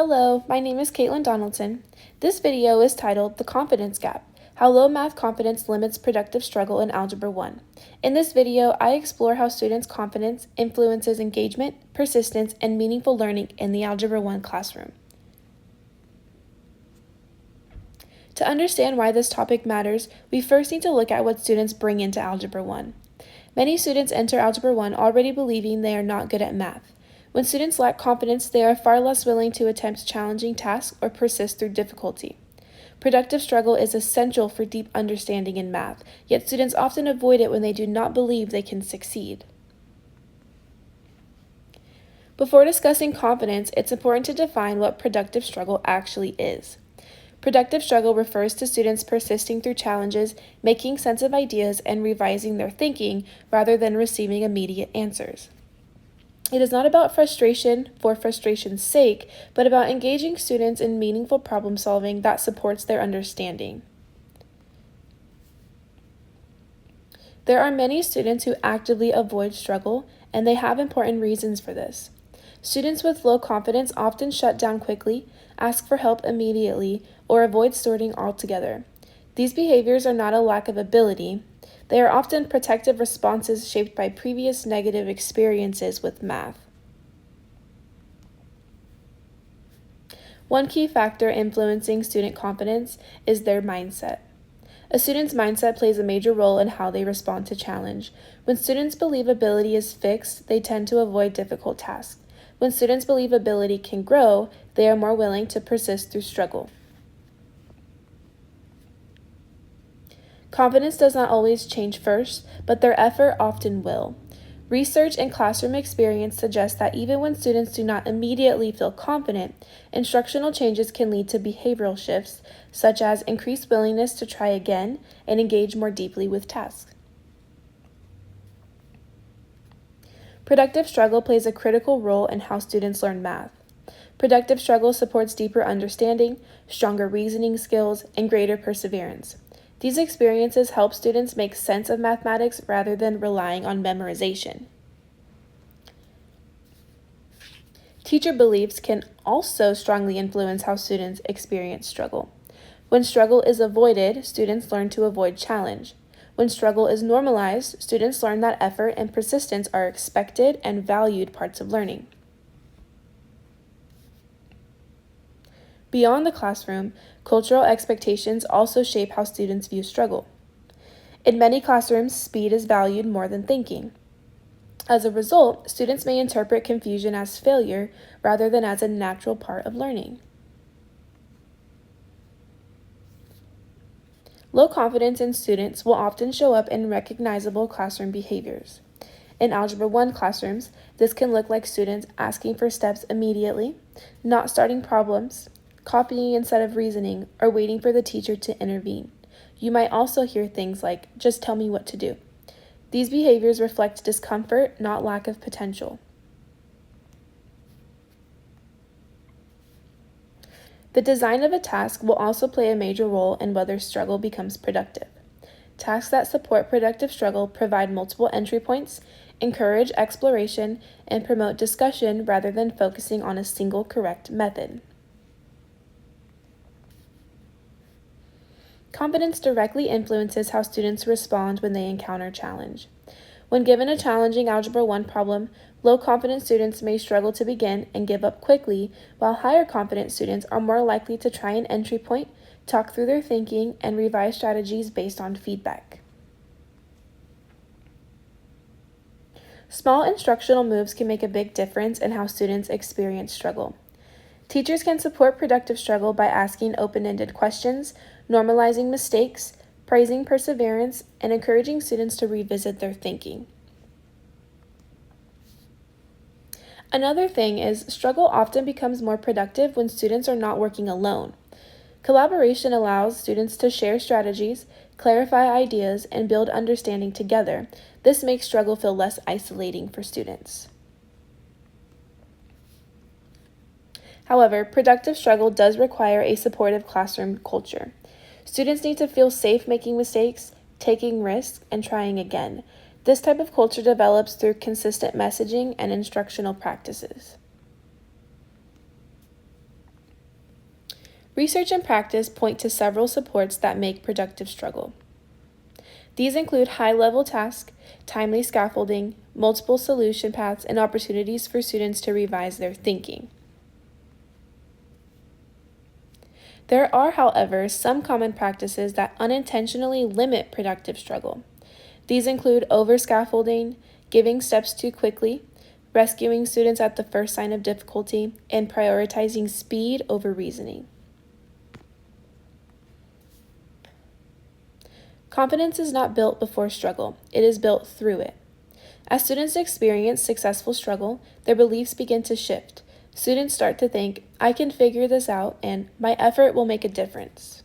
Hello, my name is Caitlin Donaldson. This video is titled The Confidence Gap, How Low Math Confidence Limits Productive Struggle in Algebra 1. In this video, I explore how students' confidence influences engagement, persistence, and meaningful learning in the Algebra 1 classroom. To understand why this topic matters, we first need to look at what students bring into Algebra 1. Many students enter Algebra 1 already believing they are not good at math. When students lack confidence, they are far less willing to attempt challenging tasks or persist through difficulty. Productive struggle is essential for deep understanding in math, yet students often avoid it when they do not believe they can succeed. Before discussing confidence, it's important to define what productive struggle actually is. Productive struggle refers to students persisting through challenges, making sense of ideas, and revising their thinking rather than receiving immediate answers. It is not about frustration for frustration's sake, but about engaging students in meaningful problem solving that supports their understanding. There are many students who actively avoid struggle, and they have important reasons for this. Students with low confidence often shut down quickly, ask for help immediately, or avoid sorting altogether. These behaviors are not a lack of ability. They are often protective responses shaped by previous negative experiences with math. One key factor influencing student confidence is their mindset. A student's mindset plays a major role in how they respond to challenge. When students believe ability is fixed, they tend to avoid difficult tasks. When students believe ability can grow, they are more willing to persist through struggle. Confidence does not always change first, but their effort often will. Research and classroom experience suggest that even when students do not immediately feel confident, instructional changes can lead to behavioral shifts, such as increased willingness to try again and engage more deeply with tasks. Productive struggle plays a critical role in how students learn math. Productive struggle supports deeper understanding, stronger reasoning skills, and greater perseverance. These experiences help students make sense of mathematics rather than relying on memorization. Teacher beliefs can also strongly influence how students experience struggle. When struggle is avoided, students learn to avoid challenge. When struggle is normalized, students learn that effort and persistence are expected and valued parts of learning. Beyond the classroom, cultural expectations also shape how students view struggle. In many classrooms, speed is valued more than thinking. As a result, students may interpret confusion as failure rather than as a natural part of learning. Low confidence in students will often show up in recognizable classroom behaviors. In Algebra 1 classrooms, this can look like students asking for steps immediately, not starting problems, copying instead of reasoning, or waiting for the teacher to intervene. You might also hear things like, "Just tell me what to do." These behaviors reflect discomfort, not lack of potential. The design of a task will also play a major role in whether struggle becomes productive. Tasks that support productive struggle provide multiple entry points, encourage exploration, and promote discussion rather than focusing on a single correct method. Confidence directly influences how students respond when they encounter challenge. When given a challenging Algebra 1 problem, low-confidence students may struggle to begin and give up quickly, while higher-confidence students are more likely to try an entry point, talk through their thinking, and revise strategies based on feedback. Small instructional moves can make a big difference in how students experience struggle. Teachers can support productive struggle by asking open-ended questions, normalizing mistakes, praising perseverance, and encouraging students to revisit their thinking. Another thing is, struggle often becomes more productive when students are not working alone. Collaboration allows students to share strategies, clarify ideas, and build understanding together. This makes struggle feel less isolating for students. However, productive struggle does require a supportive classroom culture. Students need to feel safe making mistakes, taking risks, and trying again. This type of culture develops through consistent messaging and instructional practices. Research and practice point to several supports that make productive struggle. These include high-level tasks, timely scaffolding, multiple solution paths, and opportunities for students to revise their thinking. There are, however, some common practices that unintentionally limit productive struggle. These include over-scaffolding, giving steps too quickly, rescuing students at the first sign of difficulty, and prioritizing speed over reasoning. Confidence is not built before struggle, it is built through it. As students experience successful struggle, their beliefs begin to shift. Students start to think, I can figure this out, and my effort will make a difference.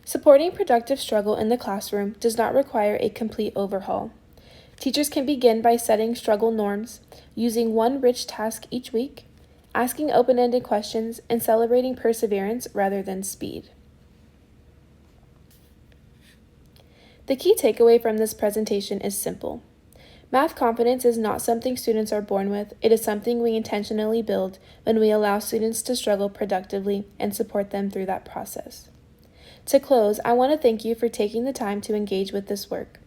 Supporting productive struggle in the classroom does not require a complete overhaul. Teachers can begin by setting struggle norms, using one rich task each week, asking open-ended questions, and celebrating perseverance rather than speed. The key takeaway from this presentation is simple. Math confidence is not something students are born with, it is something we intentionally build when we allow students to struggle productively and support them through that process. To close, I want to thank you for taking the time to engage with this work.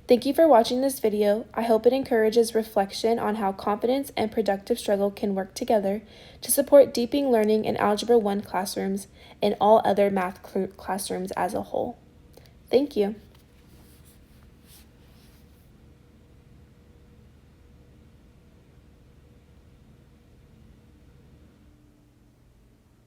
Thank you for watching this video. I hope it encourages reflection on how confidence and productive struggle can work together to support deepening learning in Algebra 1 classrooms and all other math classrooms as a whole. Thank you.